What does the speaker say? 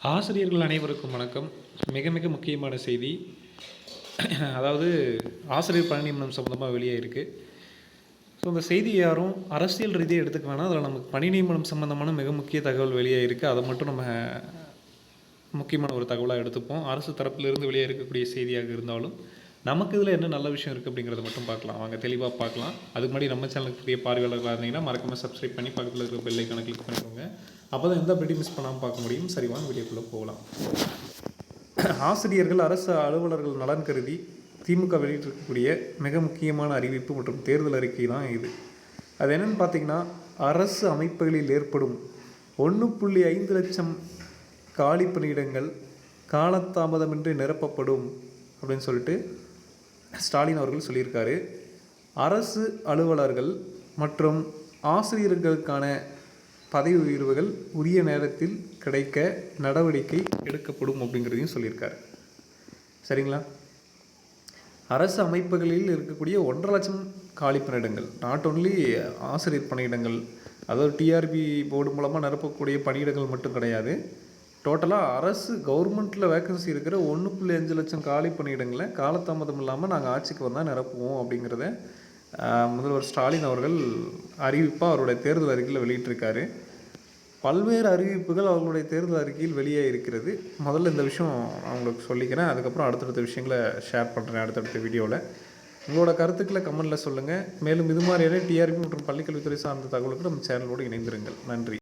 ஆசிரியர்கள் அனைவருக்கும் வணக்கம். மிக மிக முக்கியமான செய்தி. அதாவது ஆசிரியர் பணி நியமனம் சம்மந்தமாக வெளியே இருக்குது. ஸோ இந்த செய்தி யாரும் அரசியல் ரீதியாக எடுத்துக்க வேணாம். அதில் நமக்கு பணி நியமனம் சம்மந்தமான மிக முக்கிய தகவல் வெளியே இருக்குது. அதை மட்டும் நம்ம முக்கியமான ஒரு தகவலாக எடுத்துப்போம். அரசு தரப்பிலிருந்து வெளியே இருக்கக்கூடிய செய்தியாக இருந்தாலும் நமக்கு இதில் என்ன நல்ல விஷயம் இருக்குது அப்படிங்கிறத மட்டும் பார்க்கலாம். வாங்க தெளிவாக பார்க்கலாம். அதுக்கு முன்னாடி நம்ம சேனலுக்கு புதிய பார்வையாளர்களாக இருந்தீங்கன்னா மறக்காமல் சப்ஸ்கிரைப் பண்ணி பக்கத்தில் இருக்கிற பெல் ஐக்கானை கிளிக் பண்ணிக்கோங்க. அப்போ தான் எந்த அப்டேட்டையும் மிஸ் பண்ணாமல் பார்க்க முடியும். சரி வாங்க வீடியோக்குள்ளே போகலாம். ஆசிரியர்கள் அரசு அலுவலர்கள் நலன் கருதி திமுக வெளியிட்டிருக்கக்கூடிய மிக முக்கியமான அறிவிப்பு மற்றும் தேர்தல் அறிக்கை தான் இது. அது என்னென்னு பார்த்தீங்கன்னா, அரசு அமைப்புகளில் ஏற்படும் 1.5 லட்சம் காலி பணியிடங்கள் காலதாமதமின்றி நிரப்பப்படும் அப்படின்னு சொல்லிட்டு ஸ்டாலின் அவர்கள் சொல்லியிருக்காரு. அரசு அலுவலர்கள் மற்றும் ஆசிரியர்களுக்கான பதவி உயர்வுகள் உரிய நேரத்தில் கிடைக்க நடவடிக்கை எடுக்கப்படும் அப்படிங்கிறதையும் சொல்லியிருக்காரு. சரிங்களா? அரசு அமைப்புகளில் இருக்கக்கூடிய 1.5 லட்சம் காலி பணியிடங்கள், நாட் ஒன்லி ஆசிரியர் பணியிடங்கள், அதாவது டிஆர்பி போர்டு மூலமாக நிரப்பக்கூடிய பணியிடங்கள் மட்டும் கிடையாது. டோட்டலாக அரசு கவர்மெண்ட்டில் வேக்கன்சி இருக்கிற 1.5 லட்சம் காலி பணியிடங்களை காலதாமதம் இல்லாமல் நாங்கள் ஆட்சிக்கு வந்தால் நிரப்புவோம் அப்படிங்கிறத முதல்வர் ஸ்டாலின் அவர்கள் அறிவிப்பாக அவருடைய தேர்தல் அறிக்கையில் வெளியிட்டிருக்காரு. பல்வேறு அறிவிப்புகள் அவர்களுடைய தேர்தல் அறிக்கையில் வெளியே இருக்கிறது. முதல்ல இந்த விஷயம் நான் உங்களுக்கு சொல்லிக்கிறேன். அதுக்கப்புறம் அடுத்தடுத்த விஷயங்களை ஷேர் பண்ணுறேன் அடுத்தடுத்த வீடியோவில். உங்களோட கருத்துக்களை கமெண்ட்டில் சொல்லுங்கள். மேலும் இது மாதிரியான டிஆர்பி மற்றும் பள்ளிக்கல்வித்துறை சார்ந்த தகவலுக்கு நம்ம சேனலோடு இணைந்திருங்கள். நன்றி.